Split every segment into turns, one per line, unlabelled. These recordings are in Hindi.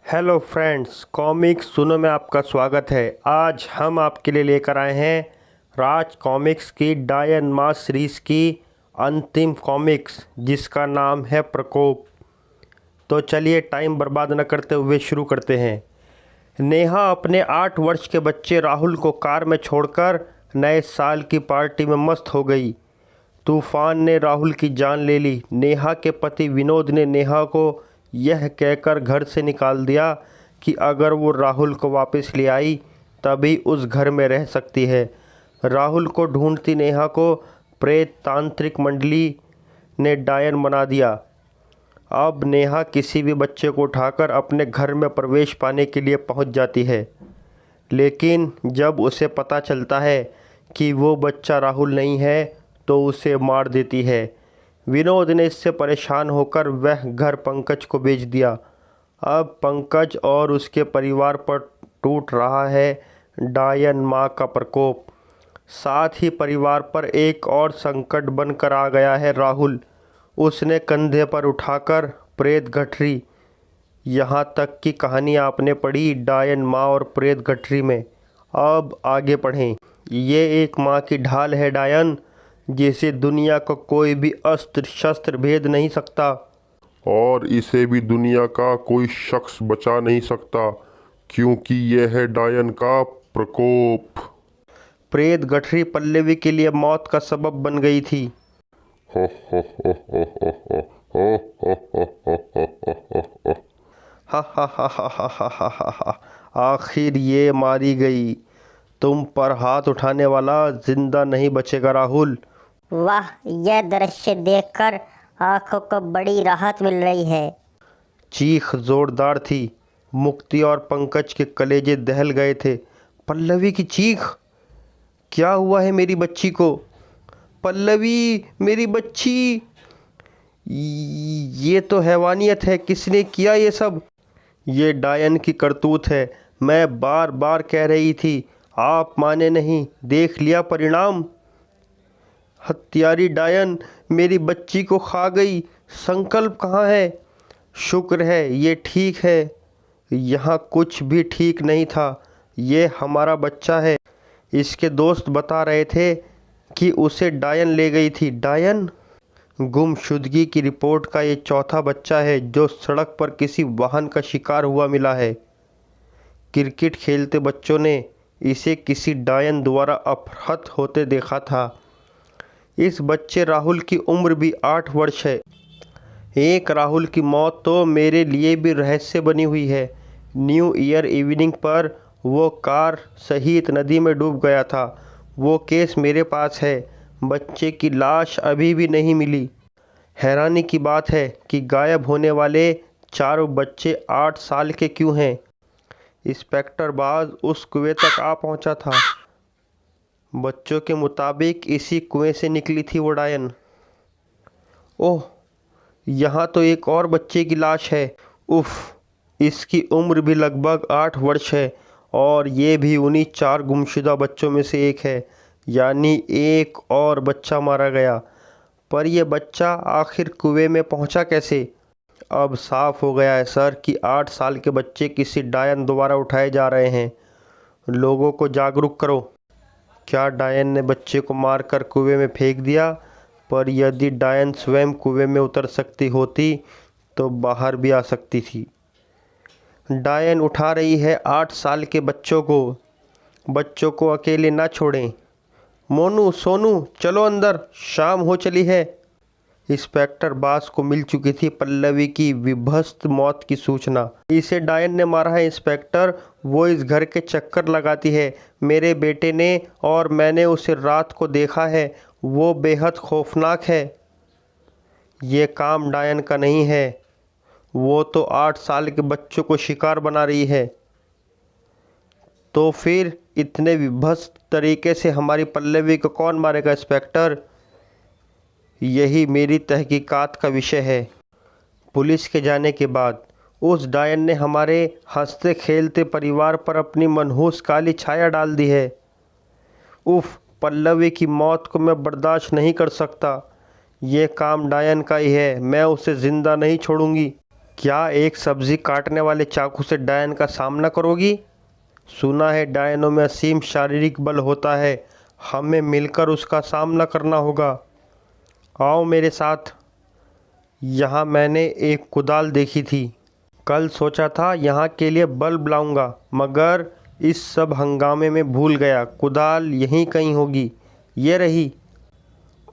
हेलो फ्रेंड्स, कॉमिक्स सुनो में आपका स्वागत है। आज हम आपके लिए लेकर आए हैं राज कॉमिक्स की डायन मास सीरीज़ की अंतिम कॉमिक्स, जिसका नाम है प्रकोप। तो चलिए टाइम बर्बाद न करते हुए शुरू करते हैं। नेहा अपने 8 वर्ष के बच्चे राहुल को कार में छोड़कर नए साल की पार्टी में मस्त हो गई। तूफान ने राहुल की जान ले ली। नेहा के पति विनोद ने नेहा को यह कहकर घर से निकाल दिया कि अगर वो राहुल को वापस ले आई तभी उस घर में रह सकती है। राहुल को ढूंढती नेहा को प्रेत तांत्रिक मंडली ने डायन बना दिया। अब नेहा किसी भी बच्चे को उठाकर अपने घर में प्रवेश पाने के लिए पहुंच जाती है, लेकिन जब उसे पता चलता है कि वो बच्चा राहुल नहीं है तो उसे मार देती है। विनोद ने इससे परेशान होकर वह घर पंकज को बेच दिया। अब पंकज और उसके परिवार पर टूट रहा है डायन माँ का प्रकोप। साथ ही परिवार पर एक और संकट बनकर आ गया है राहुल। उसने कंधे पर उठाकर प्रेत गठरी। यहाँ तक की कहानी आपने पढ़ी डायन माँ और प्रेत गठरी में। अब आगे पढ़ें। ये एक माँ की ढाल है डायन, जिसे दुनिया का कोई भी अस्त्र शस्त्र भेद नहीं सकता,
और इसे भी दुनिया का कोई शख्स बचा नहीं सकता, क्योंकि यह है डायन का प्रकोप।
प्रेत गठरी पल्लवी के लिए मौत का सबब बन गई थी।
हो हो हो हो हो हो हो हो हो हो हो हो।
हा हा हा हा हा हा हा हा हा। आखिर ये मारी गई। तुम पर हाथ उठाने वाला जिंदा नहीं बचेगा राहुल।
वाह, यह दृश्य देखकर आंखों को बड़ी राहत मिल रही है।
चीख जोरदार थी। मुक्ति और पंकज के कलेजे दहल गए थे। पल्लवी की चीख। क्या हुआ है मेरी बच्ची को? पल्लवी, मेरी बच्ची। ये तो हैवानियत है। किसने किया ये सब? ये डायन की करतूत है। मैं बार बार कह रही थी, आप माने नहीं। देख लिया परिणाम। हत्यारी डायन मेरी बच्ची को खा गई। संकल्प कहाँ है? शुक्र है ये ठीक है। यहाँ कुछ भी ठीक नहीं था। ये हमारा बच्चा है। इसके दोस्त बता रहे थे कि उसे डायन ले गई थी। डायन? गुमशुदगी की रिपोर्ट का ये चौथा बच्चा है जो सड़क पर किसी वाहन का शिकार हुआ मिला है। क्रिकेट खेलते बच्चों ने इसे किसी डायन द्वारा अपहृत होते देखा था। इस बच्चे राहुल की उम्र भी 8 वर्ष है। एक राहुल की मौत तो मेरे लिए भी रहस्य बनी हुई है। न्यू ईयर इवनिंग पर वो कार सहित नदी में डूब गया था। वो केस मेरे पास है। बच्चे की लाश अभी भी नहीं मिली। हैरानी की बात है कि गायब होने वाले चारों बच्चे 8 साल के क्यों हैं? इंस्पेक्टर बाज उस कुएं तक आ पहुंचा था। बच्चों के मुताबिक इसी कुएं से निकली थी वो डायन। ओह, यहाँ तो एक और बच्चे की लाश है। उफ, इसकी उम्र भी लगभग 8 वर्ष है और ये भी उन्हीं 4 गुमशुदा बच्चों में से एक है। यानी एक और बच्चा मारा गया। पर यह बच्चा आखिर कुएं में पहुंचा कैसे? अब साफ हो गया है सर कि 8 साल के बच्चे किसी डायन द्वारा उठाए जा रहे हैं। लोगों को जागरूक करो। क्या डायन ने बच्चे को मारकर कुएं में फेंक दिया? पर यदि डायन स्वयं कुएं में उतर सकती होती तो बाहर भी आ सकती थी। डायन उठा रही है 8 साल के बच्चों को। बच्चों को अकेले ना छोड़ें। मोनू, सोनू, चलो अंदर, शाम हो चली है। इंस्पेक्टर बास को मिल चुकी थी पल्लवी की विभत्स मौत की सूचना। इसे डायन ने मारा है इंस्पेक्टर। वो इस घर के चक्कर लगाती है। मेरे बेटे ने और मैंने उसे रात को देखा है। वो बेहद खौफनाक है। ये काम डायन का नहीं है। वो तो 8 साल के बच्चों को शिकार बना रही है। तो फिर इतने विभत्स तरीके से हमारी पल्लवी को कौन मारेगा इंस्पेक्टर? यही मेरी तहकीकात का विषय है। पुलिस के जाने के बाद उस डायन ने हमारे हंसते खेलते परिवार पर अपनी मनहूस काली छाया डाल दी है। उफ, पल्लवी की मौत को मैं बर्दाश्त नहीं कर सकता। ये काम डायन का ही है। मैं उसे ज़िंदा नहीं छोड़ूंगी। क्या एक सब्जी काटने वाले चाकू से डायन का सामना करोगी? सुना है डायनों में असीम शारीरिक बल होता है, हमें मिलकर उसका सामना करना होगा। आओ मेरे साथ। यहाँ मैंने एक कुदाल देखी थी। कल सोचा था यहाँ के लिए बल्ब लाऊंगा, मगर इस सब हंगामे में भूल गया। कुदाल यहीं कहीं होगी। ये रही।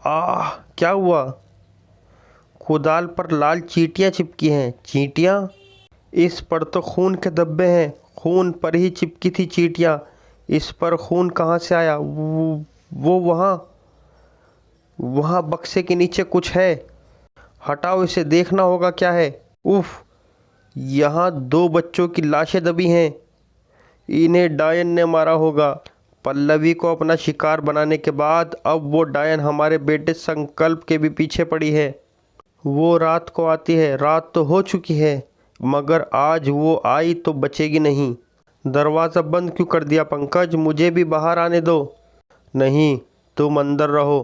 आह, क्या हुआ? कुदाल पर लाल चींटियाँ चिपकी हैं। चींटियाँ? इस पर तो खून के धब्बे हैं। खून पर ही चिपकी थी चींटियाँ। इस पर खून कहाँ से आया? वो वहाँ बक्से के नीचे कुछ है। हटाओ इसे, देखना होगा क्या है। उफ, यहाँ 2 बच्चों की लाशें दबी हैं। इन्हें डायन ने मारा होगा। पल्लवी को अपना शिकार बनाने के बाद अब वो डायन हमारे बेटे संकल्प के भी पीछे पड़ी है। वो रात को आती है। रात तो हो चुकी है, मगर आज वो आई तो बचेगी नहीं। दरवाज़ा बंद क्यों कर दिया पंकज? मुझे भी बाहर आने दो। नहीं, तुम अंदर रहो।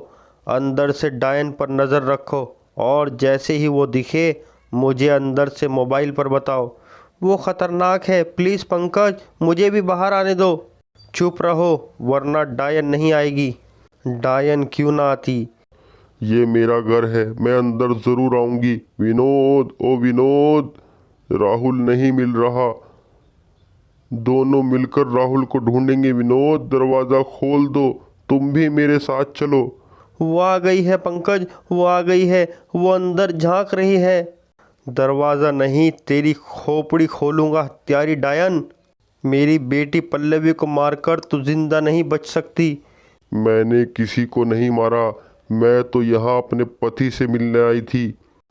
अंदर से डायन पर नज़र रखो और जैसे ही वो दिखे मुझे अंदर से मोबाइल पर बताओ। वो ख़तरनाक है। प्लीज़ पंकज, मुझे भी बाहर आने दो। चुप रहो, वरना डायन नहीं आएगी। डायन क्यों ना आती?
ये मेरा घर है, मैं अंदर ज़रूर आऊँगी। विनोद, ओ विनोद, राहुल नहीं मिल रहा। दोनों मिलकर राहुल को ढूंढेंगे। विनोद, दरवाज़ा खोल दो। तुम भी मेरे साथ चलो।
वो आ गई है पंकज, वो आ गई है। वो अंदर झांक रही है। दरवाज़ा नहीं, तेरी खोपड़ी खोलूंगा हत्यारी डायन। मेरी बेटी पल्लवी को मारकर तू जिंदा नहीं बच सकती।
मैंने किसी को नहीं मारा, मैं तो यहाँ अपने पति से मिलने आई थी।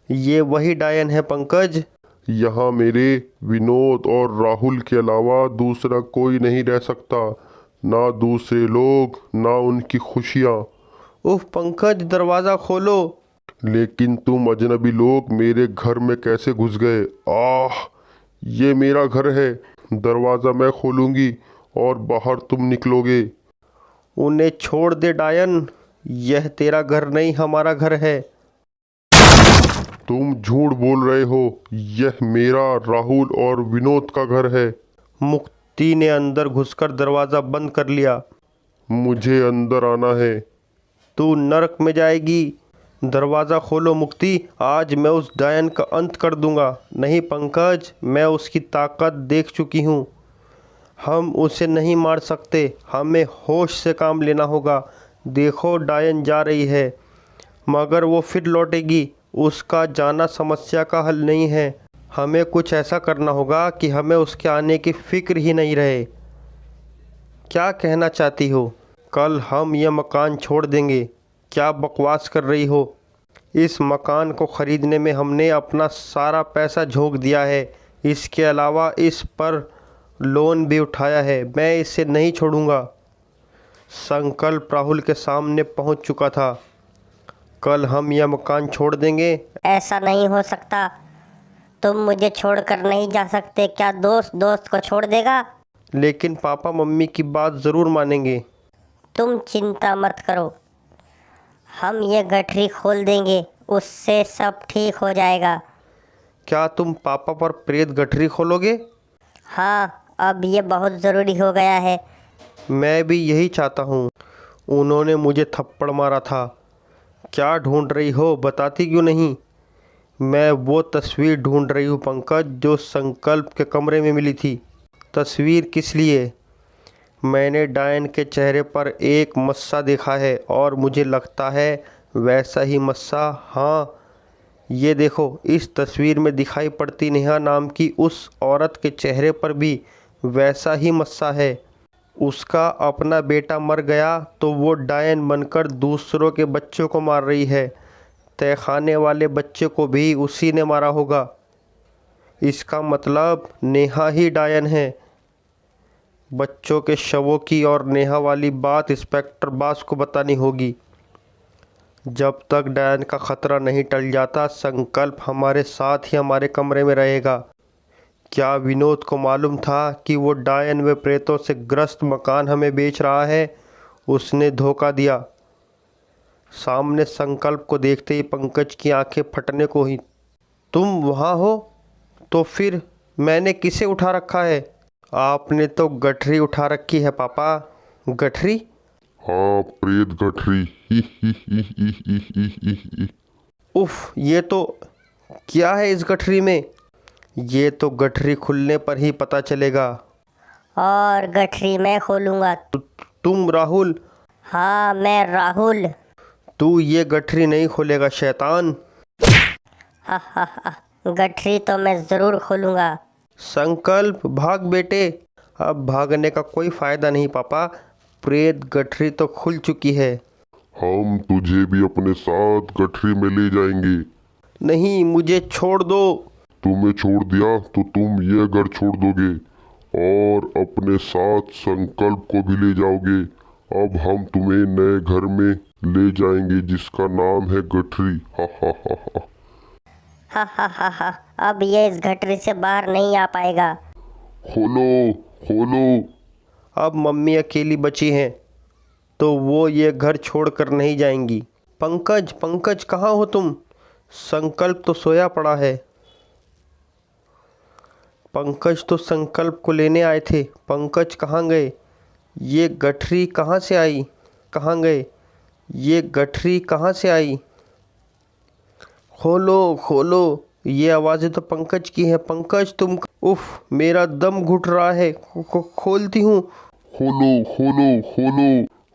ये वही डायन है पंकज।
यहाँ मेरे विनोद और राहुल के अलावा दूसरा कोई नहीं रह सकता, ना दूसरे लोग, ना उनकी खुशियाँ।
उफ पंकज, दरवाज़ा खोलो।
लेकिन तुम अजनबी लोग मेरे घर में कैसे घुस गए? आह, ये मेरा घर है। दरवाज़ा मैं खोलूँगी और बाहर तुम निकलोगे।
उन्हें छोड़ दे डायन। यह तेरा घर नहीं, हमारा घर है।
तुम झूठ बोल रहे हो। यह मेरा, राहुल और विनोद का घर है।
मुक्ति ने अंदर घुसकर दरवाज़ा बंद कर लिया।
मुझे अंदर आना है।
तू नरक में जाएगी। दरवाज़ा खोलो मुक्ति, आज मैं उस डायन का अंत कर दूंगा। नहीं पंकज, मैं उसकी ताकत देख चुकी हूँ। हम उसे नहीं मार सकते, हमें होश से काम लेना होगा। देखो डायन जा रही है, मगर वो फिर लौटेगी। उसका जाना समस्या का हल नहीं है। हमें कुछ ऐसा करना होगा कि हमें उसके आने की फिक्र ही नहीं रहे। क्या कहना चाहती हो? कल हम यह मकान छोड़ देंगे। क्या बकवास कर रही हो? इस मकान को ख़रीदने में हमने अपना सारा पैसा झोंक दिया है। इसके अलावा इस पर लोन भी उठाया है। मैं इसे नहीं छोड़ूंगा। संकल्प राहुल के सामने पहुंच चुका था। कल हम यह मकान छोड़ देंगे।
ऐसा नहीं हो सकता। तुम मुझे छोड़कर नहीं जा सकते। क्या दोस्त दोस्त को छोड़ देगा?
लेकिन पापा मम्मी की बात ज़रूर मानेंगे।
तुम चिंता मत करो, हम ये गठरी खोल देंगे, उससे सब ठीक हो जाएगा।
क्या तुम पापा पर प्रेत गठरी खोलोगे?
हाँ, अब ये बहुत ज़रूरी हो गया है।
मैं भी यही चाहता हूँ। उन्होंने मुझे थप्पड़ मारा था। क्या ढूंढ रही हो, बताती क्यों नहीं? मैं वो तस्वीर ढूंढ रही हूँ पंकज, जो संकल्प के कमरे में मिली थी। तस्वीर किस लिए? मैंने डायन के चेहरे पर एक मस्सा देखा है और मुझे लगता है वैसा ही मस्सा। हाँ, ये देखो, इस तस्वीर में दिखाई पड़ती नेहा नाम की उस औरत के चेहरे पर भी वैसा ही मस्सा है। उसका अपना बेटा मर गया तो वो डायन बनकर दूसरों के बच्चों को मार रही है। तहखाने वाले बच्चे को भी उसी ने मारा होगा। इसका मतलब नेहा ही डायन है। बच्चों के शवों की और नेहा वाली बात इंस्पेक्टर बास को बतानी होगी। जब तक डायन का खतरा नहीं टल जाता, संकल्प हमारे साथ ही हमारे कमरे में रहेगा। क्या विनोद को मालूम था कि वो डायन व प्रेतों से ग्रस्त मकान हमें बेच रहा है? उसने धोखा दिया। सामने संकल्प को देखते ही पंकज की आंखें फटने को ही। तुम वहाँ हो? तो फिर मैंने किसे उठा रखा है? आपने तो गठरी उठा रखी है पापा। गठरी?
हाँ, प्रेत गठरी। ही ही ही ही ही ही ही ही।
उफ, ये तो क्या है इस गठरी में? ये तो गठरी खुलने पर ही पता चलेगा।
और गठरी मैं खोलूँगा।
तुम राहुल?
हाँ, मैं राहुल।
तू ये गठरी नहीं खोलेगा शैतान।
हा हा हा, गठरी तो मैं ज़रूर खोलूँगा।
संकल्प, भाग बेटे। अब भागने का कोई फायदा नहीं पापा, प्रेत गठरी तो खुल चुकी है।
हम तुझे भी अपने साथ गठरी में ले जाएंगे।
नहीं, मुझे छोड़ दो।
तुम्हें छोड़ दिया तो तुम ये घर छोड़ दोगे और अपने साथ संकल्प को भी ले जाओगे। अब हम तुम्हें नए घर में ले जाएंगे जिसका नाम है गठरी। हा हा हा हा।
हा हा हा हा, अब ये इस गठरी से बाहर नहीं आ पाएगा।
खोलो खोलो।
अब मम्मी अकेली बची हैं तो वो ये घर छोड़कर नहीं जाएंगी। पंकज, पंकज कहाँ हो तुम? संकल्प तो सोया पड़ा है। पंकज तो संकल्प को लेने आए थे। पंकज कहाँ गए? ये गठरी कहाँ से आई? कहाँ गए? ये गठरी कहाँ से आई? खोलो खोलो, ये आवाज़ें तो पंकज की हैं। पंकज तुम। उफ, मेरा दम घुट रहा है। खोलती हूँ।
खोलो खोलो खोलो।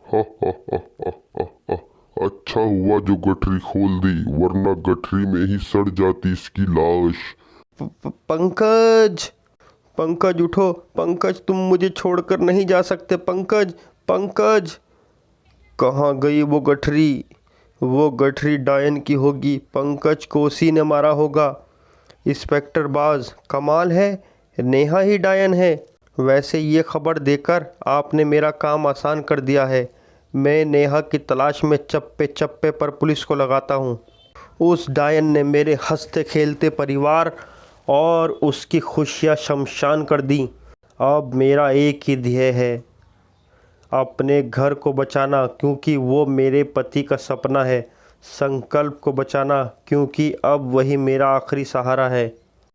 हा हा हा हा हा हा। अच्छा हुआ जो गठरी खोल दी, वरना गठरी में ही सड़ जाती इसकी लाश।
पंकज, पंकज उठो। पंकज, तुम मुझे छोड़कर नहीं जा सकते। पंकज, पंकज। कहाँ गई वो गठरी? वो गठरी डायन की होगी। पंकज को उसी ने मारा होगा। इंस्पेक्टर बाज, कमाल है, नेहा ही डायन है। वैसे ये खबर देकर आपने मेरा काम आसान कर दिया है। मैं नेहा की तलाश में चप्पे चप्पे पर पुलिस को लगाता हूँ। उस डायन ने मेरे हंसते खेलते परिवार और उसकी खुशियाँ शमशान कर दी। अब मेरा एक ही ध्येय है, अपने घर को बचाना, क्योंकि वो मेरे पति का सपना है। संकल्प को बचाना, क्योंकि अब वही मेरा आखिरी सहारा है।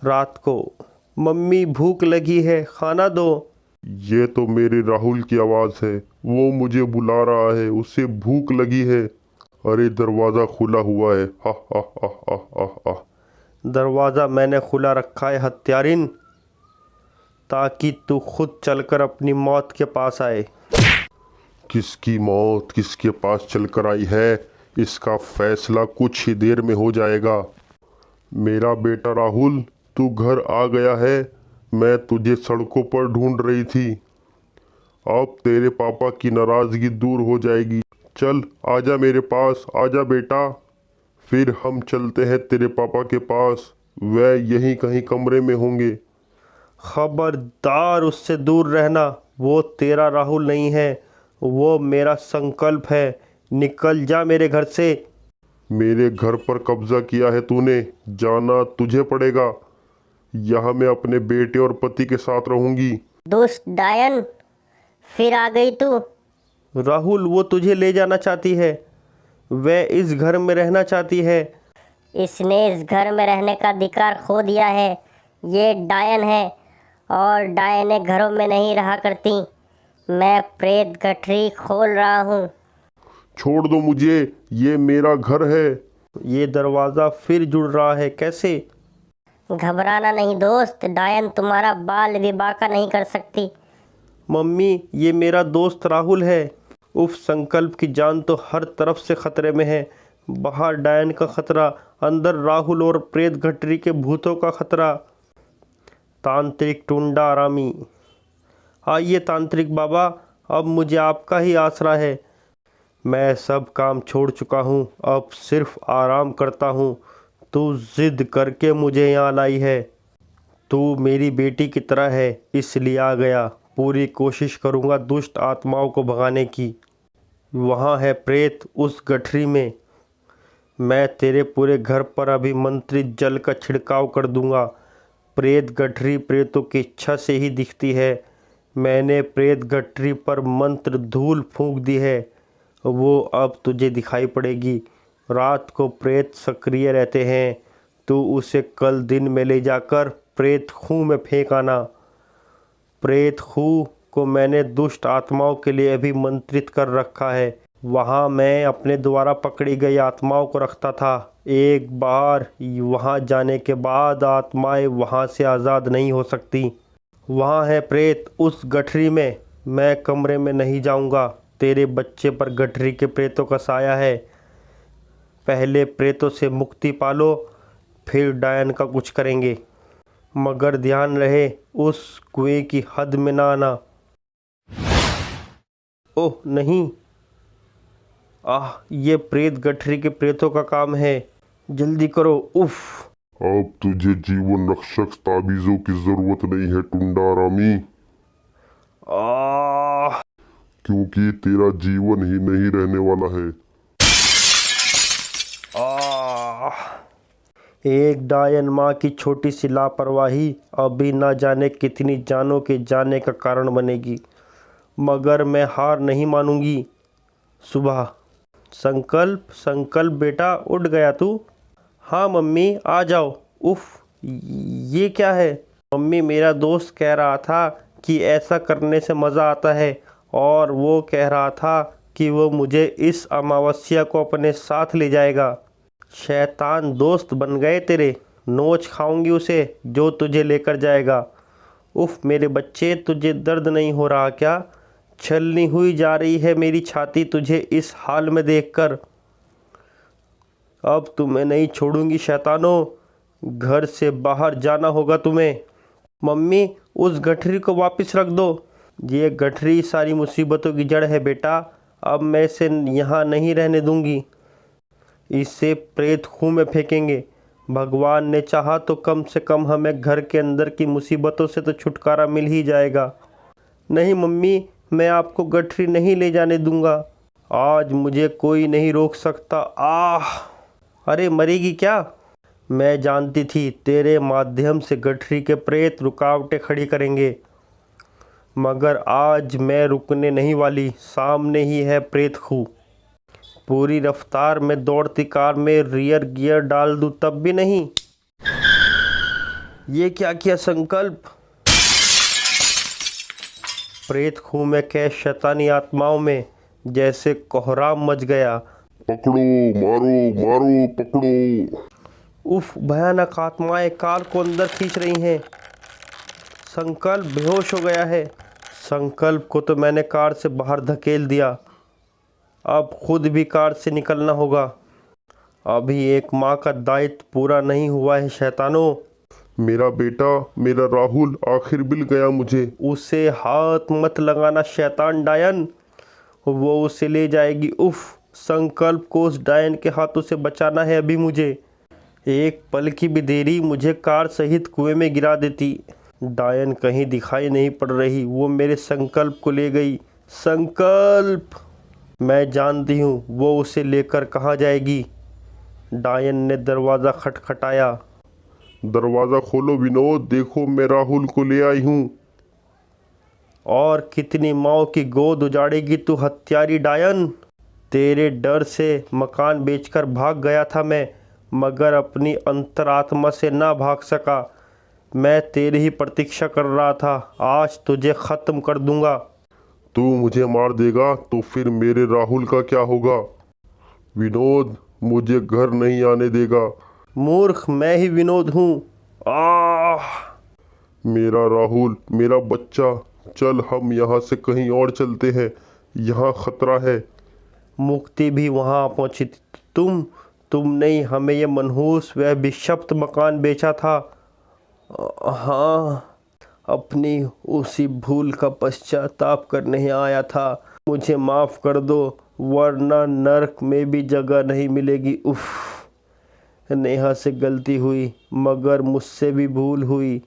रात को मम्मी भूख लगी है, खाना दो।
ये तो मेरे राहुल की आवाज़ है, वो मुझे बुला रहा है, उसे भूख लगी है। अरे दरवाज़ा खुला हुआ है। हा हा हा हा हा हा।
दरवाज़ा मैंने खुला रखा है हत्यारिन, ताकि तू खुद चलकर अपनी मौत के पास आए।
किसकी मौत किसके पास चलकर आई है, इसका फैसला कुछ ही देर में हो जाएगा। मेरा बेटा राहुल, तू घर आ गया है। मैं तुझे सड़कों पर ढूंढ रही थी। अब तेरे पापा की नाराज़गी दूर हो जाएगी। चल आजा मेरे पास, आजा बेटा। फिर हम चलते हैं तेरे पापा के पास, वह यहीं कहीं कमरे में होंगे।
खबरदार उससे दूर रहना। वो तेरा राहुल नहीं है, वो मेरा संकल्प है। निकल जा मेरे घर से।
मेरे घर पर कब्जा किया है तूने, जाना तुझे पड़ेगा। यहाँ मैं अपने बेटे और पति के साथ रहूंगी।
दुष्ट डायन, फिर आ गई तू।
राहुल, वो तुझे ले जाना चाहती है। वह इस घर में रहना चाहती है।
इसने इस घर में रहने का अधिकार खो दिया है। ये डायन है और डायनें घरों में नहीं रहा करती। मैं प्रेत गठरी खोल रहा हूँ।
छोड़ दो मुझे, ये मेरा घर है।
ये दरवाज़ा फिर जुड़ रहा है, कैसे?
घबराना नहीं दोस्त, डायन तुम्हारा बाल भी बांका नहीं कर सकती।
मम्मी, ये मेरा दोस्त राहुल है। उफ, संकल्प की जान तो हर तरफ से खतरे में है। बाहर डायन का खतरा, अंदर राहुल और प्रेत गठरी के भूतों का खतरा। तांत्रिक टुंडा आरामी, आइए तांत्रिक बाबा, अब मुझे आपका ही आसरा है। मैं सब काम छोड़ चुका हूँ, अब सिर्फ आराम करता हूँ। तू जिद करके मुझे यहाँ लाई है। तू मेरी बेटी की तरह है, इसलिए आ गया। पूरी कोशिश करूँगा दुष्ट आत्माओं को भगाने की। वहाँ है प्रेत उस गठरी में। मैं तेरे पूरे घर पर अभी मंत्रित जल का छिड़काव कर दूँगा। प्रेत गठरी प्रेतों की इच्छा से ही दिखती है। मैंने प्रेत गठरी पर मंत्र धूल फूंक दी है, वो अब तुझे दिखाई पड़ेगी। रात को प्रेत सक्रिय रहते हैं। तू उसे कल दिन में ले जाकर प्रेत खूह में फेंक आना। प्रेत खूह को मैंने दुष्ट आत्माओं के लिए अभिमंत्रित कर रखा है। वहाँ मैं अपने द्वारा पकड़ी गई आत्माओं को रखता था। एक बार वहाँ जाने के बाद आत्माएं वहाँ से आज़ाद नहीं हो सकती। वहाँ है प्रेत उस गठरी में। मैं कमरे में नहीं जाऊँगा। तेरे बच्चे पर गठरी के प्रेतों का साया है। पहले प्रेतों से मुक्ति पालो, फिर डायन का कुछ करेंगे। मगर ध्यान रहे उस कुएं की हद में ना आना। ओह नहीं, ये प्रेत गठरी के प्रेतों का काम है। जल्दी करो। उफ।
अब तुझे जीवन रक्षक ताबीजों की जरूरत नहीं है टुंडा रामी, क्योंकि तेरा जीवन ही नहीं रहने वाला है।
एक डायन माँ की छोटी सी लापरवाही अभी ना जाने कितनी जानों के जाने का कारण बनेगी, मगर मैं हार नहीं मानूंगी। सुबह। संकल्प, संकल्प बेटा, उठ गया तू? हाँ मम्मी, आ जाओ। उफ, ये क्या है? मम्मी, मेरा दोस्त कह रहा था कि ऐसा करने से मज़ा आता है, और वो कह रहा था कि वो मुझे इस अमावस्या को अपने साथ ले जाएगा। शैतान दोस्त बन गए तेरे। नोच खाऊंगी उसे जो तुझे लेकर जाएगा। उफ मेरे बच्चे, तुझे दर्द नहीं हो रहा क्या? छलनी हुई जा रही है मेरी छाती तुझे इस हाल में देखकर। अब तुम्हें नहीं छोड़ूंगी शैतानों। घर से बाहर जाना होगा तुम्हें। मम्मी, उस गठरी को वापस रख दो। ये गठरी सारी मुसीबतों की जड़ है बेटा। अब मैं इसे यहाँ नहीं रहने दूंगी। इसे प्रेत खूह में फेंकेंगे। भगवान ने चाहा तो कम से कम हमें घर के अंदर की मुसीबतों से तो छुटकारा मिल ही जाएगा। नहीं मम्मी, मैं आपको गठरी नहीं ले जाने दूंगा। आज मुझे कोई नहीं रोक सकता। अरे मरेगी क्या? मैं जानती थी तेरे माध्यम से गठरी के प्रेत रुकावटें खड़ी करेंगे, मगर आज मैं रुकने नहीं वाली। सामने ही है प्रेत खूह। पूरी रफ्तार में दौड़ती कार में रियर गियर डाल दूं तब भी नहीं। ये क्या किया संकल्प? प्रेत खूह में कैद शैतानी आत्माओं में जैसे कोहराम मच गया।
पकड़ो, मारो मारो, पकड़ो।
उफ, भयानक आत्माएं कार को अंदर खींच रही हैं। संकल्प बेहोश हो गया है। संकल्प को तो मैंने कार से बाहर धकेल दिया। अब खुद भी कार से निकलना होगा। अभी एक माँ का दायित्व पूरा नहीं हुआ है शैतानों।
मेरा बेटा, मेरा राहुल आखिर मिल गया मुझे।
उसे हाथ मत लगाना शैतान डायन, वो उसे ले जाएगी। उफ, संकल्प को उस डायन के हाथों से बचाना है अभी मुझे। एक पल की भी देरी मुझे कार सहित कुएं में गिरा देती। डायन कहीं दिखाई नहीं पड़ रही, वो मेरे संकल्प को ले गई। संकल्प, मैं जानती हूँ वो उसे लेकर कहाँ जाएगी। डायन ने दरवाज़ा खटखटाया।
दरवाज़ा खोलो विनोद, देखो मैं राहुल को ले आई हूँ।
और कितनी माओ की गोद उजाड़ेगी तू हत्यारी डायन। तेरे डर से मकान बेचकर भाग गया था मैं, मगर अपनी अंतरात्मा से ना भाग सका। मैं तेरी ही प्रतीक्षा कर रहा था। आज तुझे ख़त्म कर दूंगा।
तू मुझे मार देगा तो फिर मेरे राहुल का क्या होगा? विनोद मुझे घर नहीं आने देगा।
मूर्ख, मैं ही विनोद हूँ।
मेरा राहुल, मेरा बच्चा, चल हम यहाँ से कहीं और चलते हैं, यहाँ खतरा है।
मुक्ति भी वहाँ पहुँची। तुमने ही हमें यह मनहूस व अभिशप्त मकान बेचा था। हाँ, अपनी उसी भूल का पश्चाताप करने आया था। मुझे माफ़ कर दो, वरना नरक में भी जगह नहीं मिलेगी। उफ, नेहा से गलती हुई, मगर मुझसे भी भूल हुई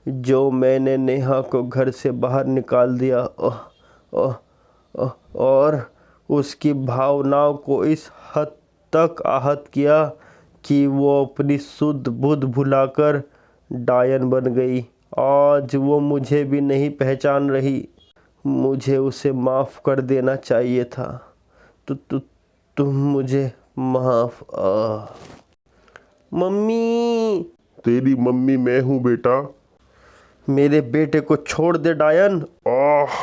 जो मैंने नेहा को घर से बाहर निकाल दिया और उसकी भावनाओं को इस हद तक आहत किया कि वो अपनी शुद्ध बुद्ध भुलाकर डायन बन गई। आज वो मुझे भी नहीं पहचान रही। मुझे उसे माफ़ कर देना चाहिए था। तुम मुझे माफ़। मम्मी,
तेरी मम्मी मैं हूँ बेटा।
मेरे बेटे को छोड़ दे डायन।
आह,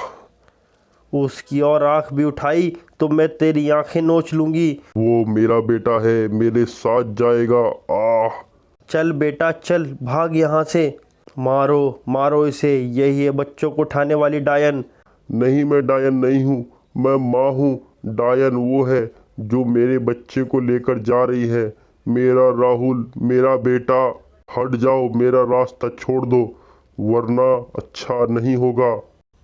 उसकी और आंख भी उठाई तो मैं तेरी आंखें नोच लूंगी।
वो मेरा बेटा है, मेरे साथ जाएगा। आह,
चल बेटा चल, भाग यहाँ से। मारो मारो इसे, यही है बच्चों को उठाने वाली डायन।
नहीं मैं डायन नहीं हूँ, मैं माँ हूँ। डायन वो है जो मेरे बच्चे को लेकर जा रही है। मेरा राहुल, मेरा बेटा। हट जाओ, मेरा रास्ता छोड़ दो वरना अच्छा नहीं होगा।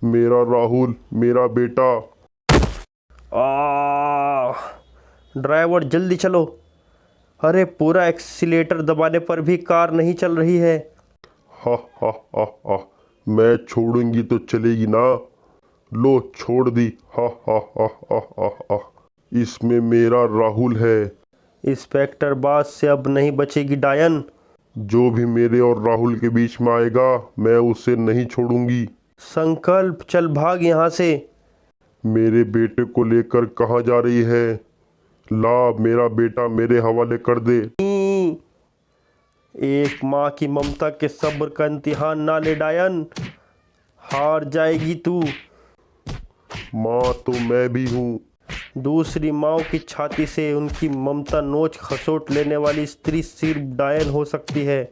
मेरा राहुल, मेरा बेटा।
ड्राइवर जल्दी चलो। अरे पूरा एक्सीलेटर दबाने पर भी कार नहीं चल रही है।
हा हा हा हा, मैं छोड़ूंगी तो चलेगी ना। लो छोड़ दी। हा हा हा हा हा हा, इसमें मेरा राहुल है।
इंस्पेक्टर बाज से अब नहीं बचेगी डायन।
जो भी मेरे और राहुल के बीच में आएगा मैं उसे नहीं छोड़ूंगी।
संकल्प, चल भाग यहाँ से।
मेरे बेटे को लेकर कहाँ जा रही है? ला मेरा बेटा मेरे हवाले कर दे।
एक माँ की ममता के सब्र का इम्तिहान ना ले डायन, हार जाएगी तू।
माँ तो मैं भी हूँ।
दूसरी माँओं की छाती से उनकी ममता नोच खसोट लेने वाली स्त्री सिर्फ डायन हो सकती है।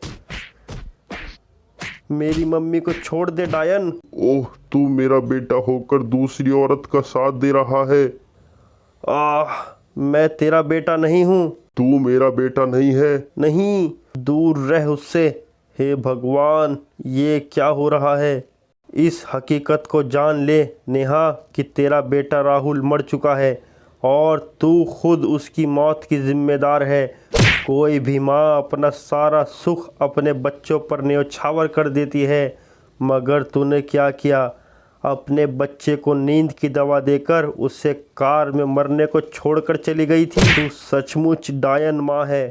मेरी मम्मी को छोड़ दे डायन।
ओह, तू मेरा बेटा होकर दूसरी औरत का साथ दे रहा है।
मैं तेरा बेटा नहीं हूँ।
तू मेरा बेटा नहीं है।
नहीं, दूर रह उससे। हे भगवान, ये क्या हो रहा है? इस हकीकत को जान ले नेहा कि तेरा बेटा राहुल मर चुका है और तू खुद उसकी मौत की जिम्मेदार है। कोई भी माँ अपना सारा सुख अपने बच्चों पर न्यौछावर कर देती है, मगर तूने क्या किया? अपने बच्चे को नींद की दवा देकर उसे कार में मरने को छोड़कर चली गई थी। तू सचमुच डायन माँ है।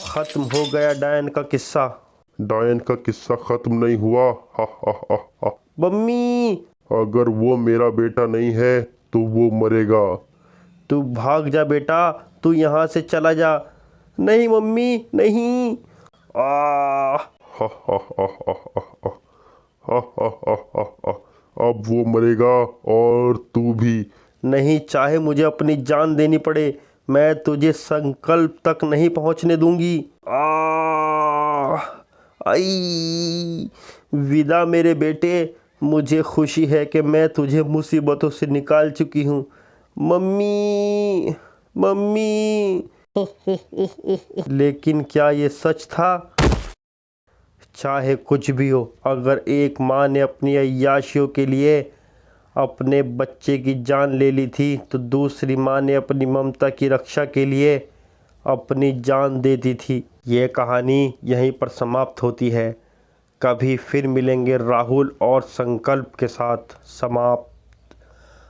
खत्म हो गया डायन का किस्सा।
डायन का किस्सा खत्म नहीं हुआ। हा हा हा हा।
मम्मी,
अगर वो मेरा बेटा नहीं है तो वो मरेगा।
तू भाग जा बेटा, तू यहाँ से चला जा। नहीं मम्मी, नहीं।
हा हा हा हा हा हा हा हा हा हा हा। अब वो मरेगा और तू भी।
नहीं, चाहे मुझे अपनी जान देनी पड़े, मैं तुझे संकल्प तक नहीं पहुंचने दूंगी। आई, विदा मेरे बेटे। मुझे खुशी है कि मैं तुझे मुसीबतों से निकाल चुकी हूँ। Mummy, mummy. लेकिन क्या ये सच था? चाहे कुछ भी हो, अगर एक माँ ने अपनी अय्याशियों के लिए अपने बच्चे की जान ले ली थी तो दूसरी माँ ने अपनी ममता की रक्षा के लिए अपनी जान दे दी थी। ये कहानी यहीं पर समाप्त होती है। कभी फिर मिलेंगे राहुल और संकल्प के साथ। समाप्त।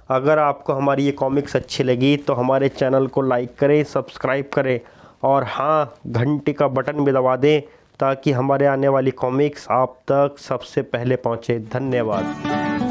अगर आपको हमारी ये कॉमिक्स अच्छी लगी तो हमारे चैनल को लाइक करें, सब्सक्राइब करें और हाँ, घंटी का बटन भी दबा दें ताकि हमारे आने वाली कॉमिक्स आप तक सबसे पहले पहुँचे। धन्यवाद।